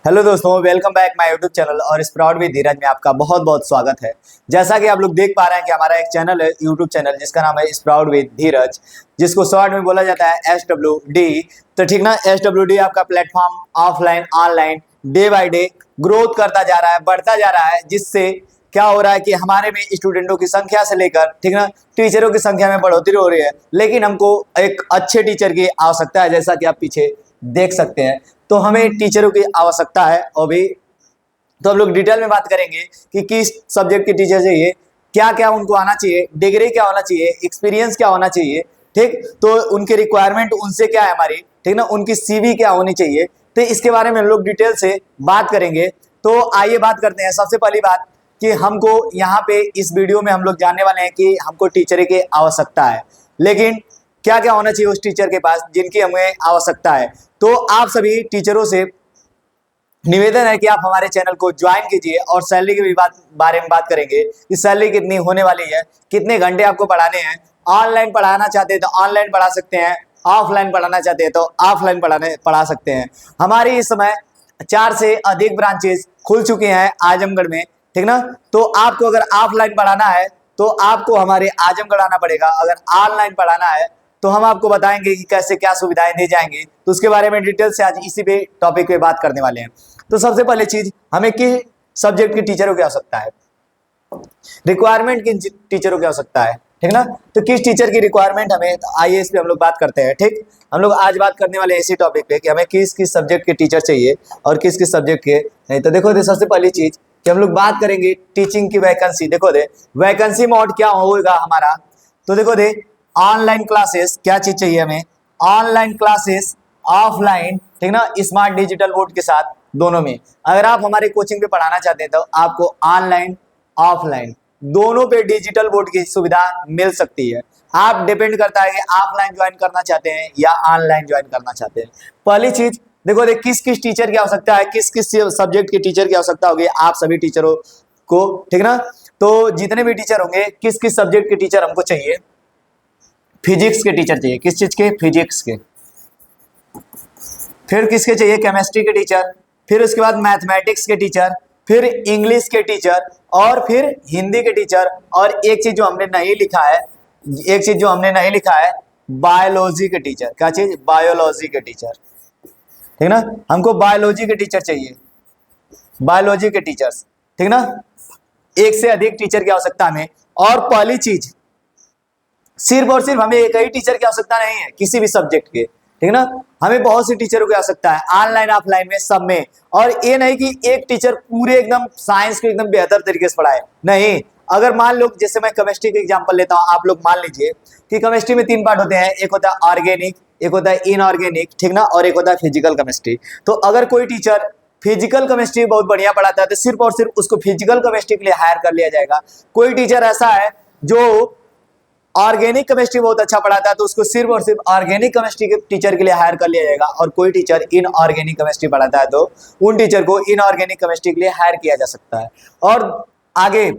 Hello दोस्तों, welcome back my YouTube channel और sprout with धीरज में आपका बहुत बहुत स्वागत है। जैसा कि आप लोग देख पा रहे हैं कि हमारा एक चैनल है, यूट्यूब चैनल, जिसका नाम है स्प्राउट विद धीरज, जिसको शॉर्ट में बोला जाता है SWD। तो ठीक ना, SWD आपका platform offline online day by day growth करता जा रहा है, बढ़ता जा रहा है, जिससे क्या हो रहा है कि हमारे में स्टूडेंटों की संख्या से लेकर ठीक ना टीचरों की संख्या में बढ़ोतरी हो रही है। लेकिन हमको एक अच्छे टीचर की आवश्यकता है, जैसा कि आप पीछे देख सकते हैं। तो हमें टीचरों की आवश्यकता है। और भी तो हम लोग डिटेल में बात करेंगे कि किस सब्जेक्ट के टीचर चाहिए, क्या क्या उनको आना चाहिए, डिग्री क्या होना चाहिए, एक्सपीरियंस क्या होना चाहिए, ठीक। तो उनके रिक्वायरमेंट उनसे क्या है हमारी, ठीक ना, उनकी CV क्या होनी चाहिए। तो इसके बारे में हम लोग डिटेल से बात करेंगे। तो आइए बात करते हैं। सबसे पहली बात कि हमको यहाँ पे इस वीडियो में हम लोग जानने वाले हैं कि हमको टीचर की आवश्यकता है, लेकिन क्या क्या होना चाहिए उस टीचर के पास जिनकी हमें आवश्यकता है। तो आप सभी टीचरों से निवेदन है कि आप हमारे चैनल को ज्वाइन कीजिए और सैलरी के भी बारे में बात करेंगे कि सैलरी कितनी होने वाली है, कितने घंटे आपको पढ़ाने हैं। ऑनलाइन पढ़ाना चाहते हैं तो ऑनलाइन पढ़ा सकते हैं, ऑफलाइन पढ़ाना चाहते हैं तो ऑफलाइन पढ़ा सकते हैं। हमारी इस समय 4 से अधिक ब्रांचेस खुल चुकी हैं आजमगढ़ में, ठीक ना। तो आपको अगर ऑफलाइन पढ़ाना है तो आपको हमारे आजमगढ़ आना पड़ेगा। अगर ऑनलाइन पढ़ाना है तो हम आपको बताएंगे कि कैसे क्या सुविधाएं दी जाएंगी। तो उसके बारे में डिटेल से आज इसी पे टॉपिक पे बात करने वाले हैं। तो सबसे पहले चीज, हमें किस सब्जेक्ट की टीचरों की आवश्यकता है, रिक्वायरमेंट किन टीचरों की आवश्यकता है, ठीक ना। तो किस टीचर की रिक्वायरमेंट हमें, आइए इस पे हम लोग बात करते हैं। ठीक, हम लोग आज बात करने वाले हैं इसी टॉपिक पे कि हमें किस किस सब्जेक्ट के टीचर चाहिए और किस किस सब्जेक्ट के नहीं। तो देखो दे, सबसे पहली चीज कि हम लोग बात करेंगे टीचिंग की वैकेंसी। देखो दे, वैकेंसी मोड क्या होगा हमारा। तो देखो दे, ऑनलाइन क्लासेस, क्या चीज चाहिए हमें, ऑनलाइन क्लासेस, ऑफलाइन, ठीक ना, स्मार्ट डिजिटल बोर्ड के साथ दोनों में। अगर आप हमारे कोचिंग पे पढ़ाना चाहते हैं तो आपको ऑनलाइन ऑफलाइन दोनों पे डिजिटल बोर्ड की सुविधा मिल सकती है। आप डिपेंड करता है कि ऑफलाइन ज्वाइन करना चाहते हैं या ऑनलाइन ज्वाइन करना चाहते हैं। पहली चीज देखो दे, किस किस टीचर की आवश्यकता है, किस किस सब्जेक्ट के टीचर की आवश्यकता होगी आप सभी टीचरों को, ठीक ना। तो जितने भी टीचर होंगे, किस किस सब्जेक्ट के टीचर हमको चाहिए, फिजिक्स के टीचर चाहिए, किस चीज के, फिजिक्स के। फिर किसके चाहिए, केमिस्ट्री के टीचर। फिर उसके बाद मैथमेटिक्स के टीचर, फिर इंग्लिश के टीचर, और फिर हिंदी के टीचर। और एक चीज जो हमने नहीं लिखा है, एक चीज जो हमने नहीं लिखा है, बायोलॉजी के टीचर। क्या चीज, बायोलॉजी के टीचर, ठीक ना। हमको बायोलॉजी के टीचर चाहिए, बायोलॉजी के टीचर्स, ठीक ना। एक से अधिक टीचर की आवश्यकता हमें। और पहली चीज, सिर्फ और सिर्फ हमें एक ही टीचर की आवश्यकता नहीं है किसी भी सब्जेक्ट के, ठीक ना। हमें बहुत सी टीचरों की आवश्यकता है, ऑनलाइन ऑफलाइन में, सब में। और ये नहीं कि एक टीचर पूरे एकदम साइंस को एकदम बेहतर तरीके से पढ़ाए, नहीं। अगर मान लो, जैसे मैं केमिस्ट्री का एग्जांपल लेता हूं, आप लोग मान लीजिए कि केमिस्ट्री में 3 पार्ट होते हैं, एक होता है ऑर्गेनिक, एक होता है इनऑर्गेनिक, ठीक ना, और एक होता है फिजिकल केमिस्ट्री। तो अगर कोई टीचर फिजिकल केमिस्ट्री बहुत बढ़िया पढ़ाता है तो सिर्फ और सिर्फ उसको फिजिकल केमिस्ट्री के लिए हायर कर लिया जाएगा। कोई टीचर ऐसा है जो ऑर्गेनिक केमिस्ट्री बहुत अच्छा पढ़ाता है तो उसको सिर्फ और सिर्फ ऑर्गेनिक केमिस्ट्री के टीचर के लिए हायर कर लिया जाएगा। और कोई टीचर इनऑर्गेनिक केमिस्ट्री पढ़ाता है तो उन टीचर को इनऑर्गेनिक केमिस्ट्री के लिए हायर किया जा सकता है। और आगे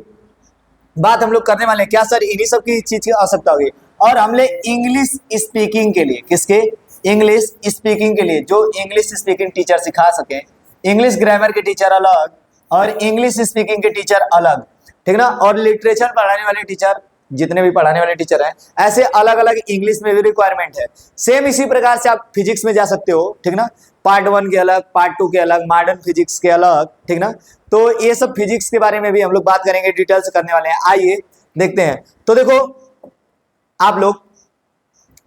बात हम लोग करने वाले हैं, क्या सर इन्हीं सब की चीज की आवश्यकता होगी। और हमने इंग्लिश स्पीकिंग के लिए, किसके, इंग्लिश स्पीकिंग के लिए, जो इंग्लिश स्पीकिंग टीचर सिखा सके। इंग्लिश ग्रामर के टीचर अलग और इंग्लिश स्पीकिंग के टीचर अलग, ठीक ना। और लिटरेचर पढ़ाने वाले टीचर, जितने भी पढ़ाने वाले टीचर हैं, ऐसे अलग अलग इंग्लिश में भी रिक्वायरमेंट है। सेम इसी प्रकार से आप फिजिक्स में जा सकते हो, ठीक ना। पार्ट 1 के अलग, पार्ट 2 के अलग, मॉडर्न फिजिक्स के अलग, ठीक ना। तो ये सब फिजिक्स के बारे में भी हम लोग बात करेंगे, डिटेल से करने वाले हैं। आइए देखते हैं। तो देखो आप लोग,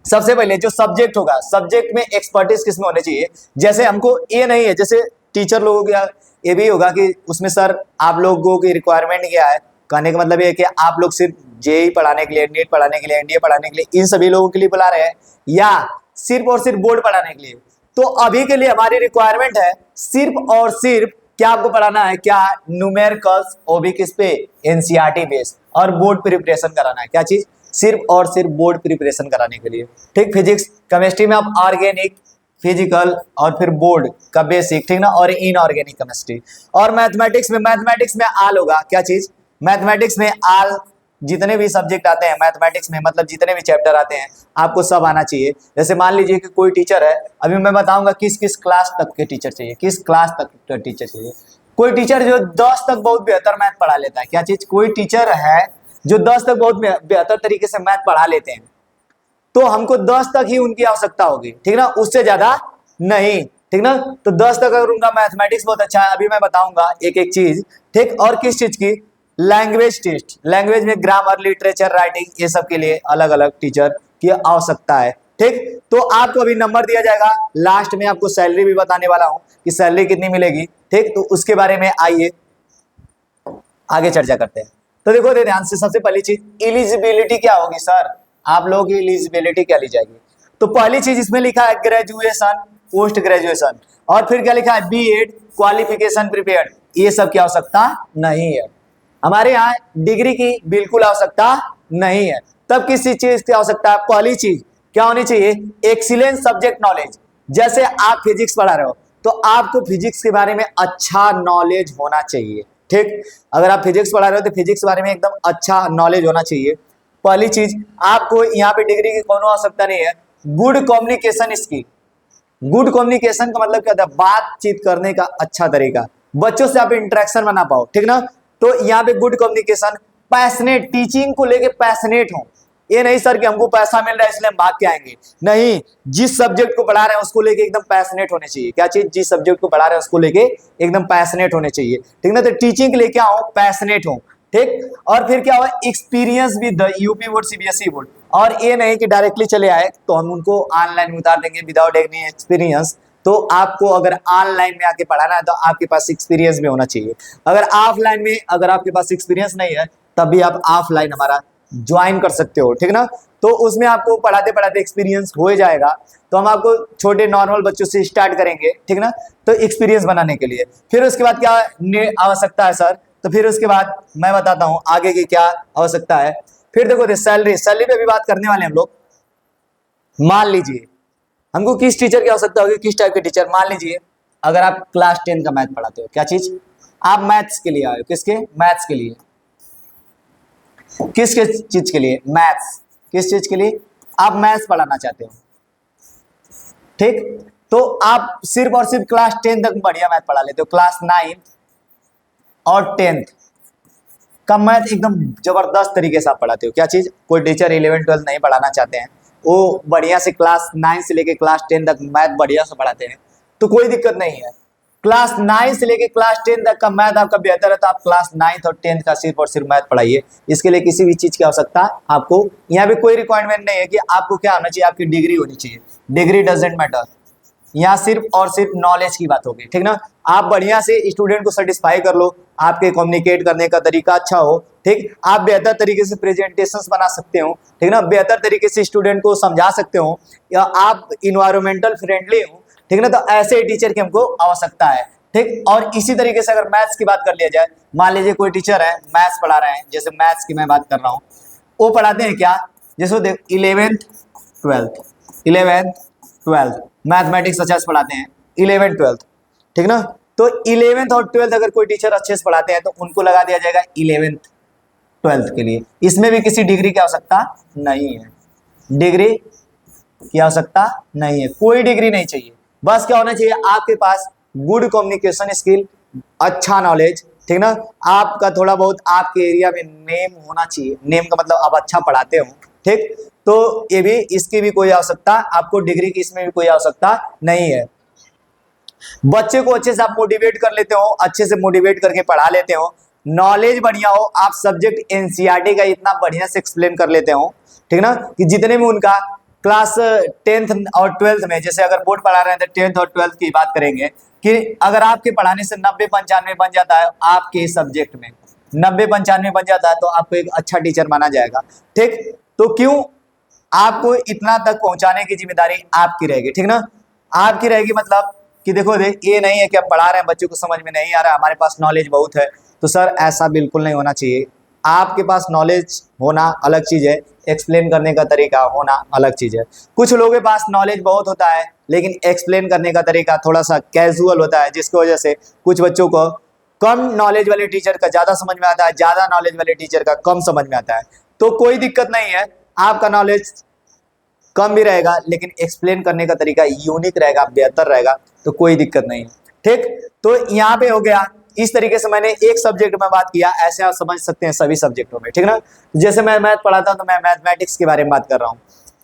सबसे पहले जो सब्जेक्ट होगा, सब्जेक्ट में एक्सपर्टीज किसमें होने चाहिए। जैसे हमको ये नहीं है, जैसे टीचर लोगों का ये भी होगा कि उसमें सर आप लोगों की रिक्वायरमेंट क्या है। कहने का मतलब ये है कि आप लोग सिर्फ जेई पढ़ाने के लिए, नीट पढ़ाने के लिए, एनडीए पढ़ाने के लिए, इन सभी लोगों के लिए बुला रहे हैं, या सिर्फ और सिर्फ बोर्ड पढ़ाने के लिए। तो अभी के लिए हमारी रिक्वायरमेंट है सिर्फ और सिर्फ क्या आपको पढ़ाना है, क्या, न्यूमेरिकल्स, वो भी किस पे, एनसीईआरटी बेस, और बोर्ड प्रिपरेशन कराना है। क्या चीज, सिर्फ और सिर्फ बोर्ड प्रिपरेशन कराने के लिए, ठीक। फिजिक्स केमिस्ट्री में आप ऑर्गेनिक, फिजिकल और फिर बोर्ड का बेसिक, ठीक ना, और इनऑर्गेनिक केमिस्ट्री। और मैथमेटिक्स में, मैथमेटिक्स में आल होगा, क्या चीज, मैथमेटिक्स में आल जितने भी सब्जेक्ट आते हैं मैथमेटिक्स में, मतलब जितने भी चैप्टर आते हैं आपको सब आना चाहिए। जैसे मान लीजिए कि कोई टीचर है, अभी मैं बताऊंगा किस किस क्लास तक के टीचर चाहिए, किस क्लास तक का टीचर चाहिए। कोई टीचर जो 10 तक बहुत बेहतर मैथ पढ़ा लेता है, क्या चीज, कोई टीचर है जो 10 तक बहुत बेहतर तरीके से मैथ पढ़ा लेते हैं, तो हमको 10 तक ही उनकी आवश्यकता होगी, ठीक ना, उससे ज्यादा नहीं, ठीक ना। तो 10 तक अगर उनका मैथमेटिक्स बहुत अच्छा है, अभी मैं बताऊंगा एक एक चीज, ठीक। और किस चीज की, लैंग्वेज टेस्ट, लैंग्वेज में ग्रामर, लिटरेचर, राइटिंग, ये सब के लिए अलग अलग टीचर की आवश्यकता है, ठीक। तो आपको अभी नंबर दिया जाएगा, लास्ट में आपको सैलरी भी बताने वाला हूं कि सैलरी कितनी मिलेगी, ठीक। तो उसके बारे में आइए आगे चर्चा करते हैं। तो देखो दे ध्यान से, सबसे पहली चीज एलिजिबिलिटी क्या होगी सर, आप लोगों की एलिजिबिलिटी क्या ली जाएगी। तो पहली चीज इसमें लिखा है ग्रेजुएशन, पोस्ट ग्रेजुएशन, और फिर क्या लिखा है बीएड, क्वालिफिकेशन प्रिपेयर्ड, ये सब की आवश्यकता नहीं है हमारे यहाँ, डिग्री की बिल्कुल आवश्यकता नहीं है। तब किसी चीज की आवश्यकता है, पहली चीज क्या होनी चाहिए, एक्सीलेंट सब्जेक्ट नॉलेज। जैसे आप फिजिक्स पढ़ा रहे हो तो आपको फिजिक्स के बारे में अच्छा नॉलेज होना चाहिए, ठीक। अगर आप फिजिक्स पढ़ा रहे हो तो फिजिक्स के बारे में एकदम अच्छा नॉलेज होना चाहिए। पहली चीज, आपको यहाँ पे डिग्री की कोनो आवश्यकता नहीं है। Good communication skill, good communication का मतलब क्या होता है, बातचीत करने का अच्छा तरीका, बच्चों से आप इंटरेक्शन बना पाओ, ठीक ना। तो यहाँ पे गुड कम्युनिकेशन, पैशनेट, टीचिंग को लेके पैशनेट हो, ये नहीं सर कि हमको पैसा मिल रहा है इसलिए हम भाग के आएंगे, नहीं, जिस सब्जेक्ट को पढ़ा रहे हैं उसको लेके एकदम पैशनेट होने चाहिए। क्या चीज, जिस सब्जेक्ट को पढ़ा रहे हैं उसको लेके एकदम पैशनेट होने चाहिए, ठीक ना। तो टीचिंग के लिए क्या हो, पैशनेट हो, ठीक। और फिर क्या हुआ, experience with the UP board, CBSE board, और ये नहीं कि डायरेक्टली चले आए तो हम उनको ऑनलाइन में उतार देंगे विदाउट एनी एक्सपीरियंस। तो आपको अगर ऑनलाइन में आके पढ़ाना है तो आपके पास एक्सपीरियंस भी होना चाहिए। अगर ऑफलाइन में अगर आपके पास एक्सपीरियंस नहीं है तब भी आप ऑफलाइन हमारा ज्वाइन कर सकते हो, ठीक ना। तो उसमें आपको पढ़ाते पढ़ाते एक्सपीरियंस हो जाएगा। तो हम आपको छोटे नॉर्मल बच्चों से स्टार्ट करेंगे, ठीक ना, तो एक्सपीरियंस बनाने के लिए। फिर उसके बाद क्या आवश्यकता है सर, तो फिर उसके बाद मैं बताता हूं आगे की क्या आवश्यकता है। फिर देखो सैलरी, सैलरी पे भी बात करने वाले हम लोग। मान लीजिए हमको किस टीचर की आवश्यकता होगी, किस टाइप के टीचर, मान लीजिए अगर आप क्लास 10 का मैथ पढ़ाते हो, क्या चीज, आप मैथ्स के लिए आए हो, किसके, मैथ्स के लिए, किस चीज के लिए, मैथ्स, किस चीज के लिए, आप मैथ्स पढ़ाना चाहते हो, ठीक। तो आप सिर्फ और सिर्फ क्लास 10 तक बढ़िया मैथ पढ़ा लेते हो, क्लास 9 और 10th का मैथ एकदम जबरदस्त तरीके से आप पढ़ाते हो। क्या चीज, कोई टीचर 11 12 नहीं पढ़ाना चाहते हैं, वो बढ़िया से क्लास 9 से लेके क्लास 10 तक मैथ बढ़िया से पढ़ाते हैं, तो कोई दिक्कत नहीं है। क्लास 9 से लेके क्लास 10 तक का मैथ आपका बेहतर है तो आप क्लास 9 और 10 का सिर्फ और सिर्फ मैथ पढ़ाइए। इसके लिए किसी भी चीज की आवश्यकता आपको, यहाँ पे कोई रिक्वायरमेंट नहीं है कि आपको क्या होना चाहिए, आपकी डिग्री होनी चाहिए, डिग्री डजंट मैटर, यहाँ सिर्फ और सिर्फ नॉलेज की बात होगी, ठीक ना। आप बढ़िया से स्टूडेंट को सेटिस्फाई कर लो, आपके कम्युनिकेट करने का तरीका अच्छा हो, ठीक, आप बेहतर तरीके से प्रेजेंटेशंस बना सकते हो, ठीक ना, बेहतर तरीके से स्टूडेंट को समझा सकते हो, या आप इन्वायरमेंटल फ्रेंडली हो, ठीक ना। तो ऐसे टीचर की हमको आवश्यकता है, ठीक। और इसी तरीके से अगर मैथ्स की बात कर लिया जाए, मान लीजिए कोई टीचर है मैथ्स पढ़ा रहे हैं, जैसे मैथ्स की मैं बात कर रहा हूँ, वो पढ़ाते हैं क्या, जैसे देख 11th 12th मैथमेटिक्स अच्छे से पढ़ाते हैं, 11th 12th, ठीक ना। तो 11th और 12th अगर कोई टीचर अच्छे से पढ़ाते हैं तो उनको लगा दिया जाएगा 11th 12th के लिए। इसमें भी किसी डिग्री की आवश्यकता नहीं है, डिग्री की आवश्यकता नहीं है, कोई डिग्री नहीं चाहिए। बस क्या होना चाहिए, आपके पास गुड कम्युनिकेशन स्किल, अच्छा नॉलेज, ठीक ना, आपका थोड़ा बहुत आपके एरिया में नेम होना चाहिए, नेम का मतलब आप अच्छा पढ़ाते हो, ठीक। तो ये भी, इसकी भी कोई आवश्यकता, आपको डिग्री की इसमें भी कोई आवश्यकता नहीं है। बच्चे को अच्छे से आप मोटिवेट कर लेते हो, अच्छे से मोटिवेट करके पढ़ा लेते हो, नॉलेज बढ़िया हो, आप सब्जेक्ट एनसीईआरटी का इतना बढ़िया से एक्सप्लेन कर लेते हो, ठीक ना, कि जितने में उनका क्लास 10th और 12th में, जैसे अगर बोर्ड पढ़ा रहे हैं तो 10th और 12th की बात करेंगे कि अगर आपके पढ़ाने से 90-95 बन जाता है आपके सब्जेक्ट में, 90-95 बन जाता है तो आपको एक अच्छा टीचर माना जाएगा, ठीक। तो क्यों, आपको इतना तक पहुंचाने की जिम्मेदारी आपकी रहेगी, ठीक ना, आपकी रहेगी। मतलब कि देखो ये नहीं है कि आप पढ़ा रहे हैं बच्चों को समझ में नहीं आ रहा है, हमारे पास नॉलेज बहुत है, तो सर ऐसा बिल्कुल नहीं होना चाहिए। आपके पास नॉलेज होना अलग चीज है, एक्सप्लेन करने का तरीका होना अलग चीज है। कुछ लोगों के पास नॉलेज बहुत होता है लेकिन एक्सप्लेन करने का तरीका थोड़ा सा कैजुअल होता है, जिसकी वजह से कुछ बच्चों को कम नॉलेज वाले टीचर का ज्यादा समझ में आता है, ज्यादा नॉलेज वाले टीचर का कम समझ में आता है। तो कोई दिक्कत नहीं है, आपका नॉलेज कम भी रहेगा लेकिन एक्सप्लेन करने का तरीका यूनिक रहेगा, बेहतर रहेगा, तो कोई दिक्कत नहीं है। ठीक, तो यहाँ पे हो गया। इस तरीके से मैंने एक सब्जेक्ट में बात किया, ऐसे आप समझ सकते हैं सभी सब्जेक्टों में। ठीक ना, जैसे मैं मैथ पढ़ाता हूँ तो मैं मैथमेटिक्स के बारे में बात कर रहा हूँ।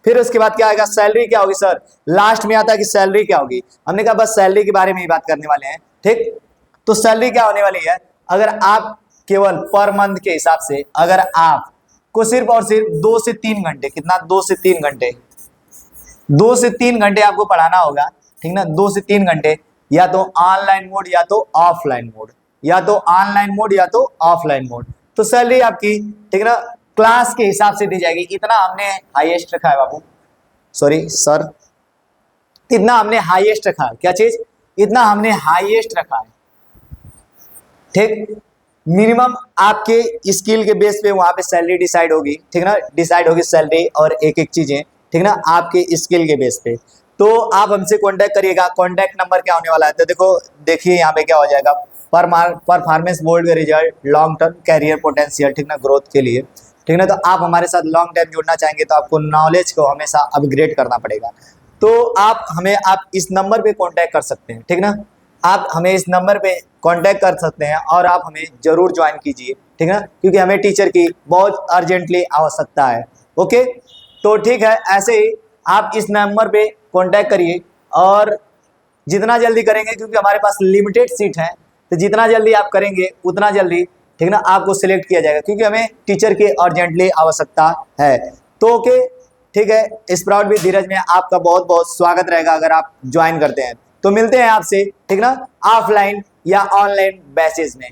फिर उसके बाद क्या आएगा, सैलरी क्या होगी सर, लास्ट में आता है कि सैलरी क्या होगी। हमने कहा बस सैलरी के बारे में ही बात करने वाले हैं। ठीक, तो सैलरी क्या होने वाली है, अगर आप केवल पर मंथ के हिसाब से, अगर आपको सिर्फ और सिर्फ 2 से 3 घंटे, कितना, 2 से 3 घंटे, 2 से 3 घंटे आपको पढ़ाना होगा। ठीक ना, 2 से 3 घंटे, या तो ऑनलाइन मोड या तो ऑफलाइन मोड, या तो ऑनलाइन मोड या तो ऑफलाइन मोड, तो सैलरी आपकी, ठीक ना, क्लास के हिसाब से दी जाएगी। इतना हमने हाईएस्ट रखा है बाबू, सॉरी सर, इतना हमने हाईएस्ट रखा है। क्या चीज, इतना हमने हाईएस्ट रखा है। ठीक, मिनिमम आपके स्किल के बेस पे वहां पे सैलरी डिसाइड होगी। ठीक ना, डिसाइड होगी सैलरी और एक एक चीजें, ठीक ना, आपके स्किल के बेस पे। तो आप हमसे कांटेक्ट करिएगा। कांटेक्ट नंबर क्या होने वाला है, तो देखो देखिए यहाँ पे क्या हो जाएगा, परफॉर्मेंस बोर्ड का result, long term career potential, ठीक ना, ग्रोथ के लिए। ठीक ना, तो आप हमारे साथ लॉन्ग टाइम जुड़ना चाहेंगे तो आपको नॉलेज को हमेशा अपग्रेड करना पड़ेगा। तो आप इस नंबर पे कांटेक्ट कर सकते हैं। ठीक ना, आप हमें इस नंबर पे कांटेक्ट कर सकते हैं और आप हमें जरूर ज्वाइन कीजिए। ठीक है, क्योंकि हमें टीचर की बहुत अर्जेंटली आवश्यकता है। ओके, तो ठीक है, ऐसे ही आप इस नंबर पे कांटेक्ट करिए और जितना जल्दी करेंगे, क्योंकि हमारे पास लिमिटेड सीट है, तो जितना जल्दी आप करेंगे उतना जल्दी, ठीक ना, आपको सिलेक्ट किया जाएगा, क्योंकि हमें टीचर की अर्जेंटली आवश्यकता है। तो ओके, ठीक है, स्प्राउट विद धीरज में आपका बहुत बहुत स्वागत रहेगा अगर आप ज्वाइन करते हैं। तो मिलते हैं आपसे, ठीक ना, ऑफलाइन या ऑनलाइन बैचेज में।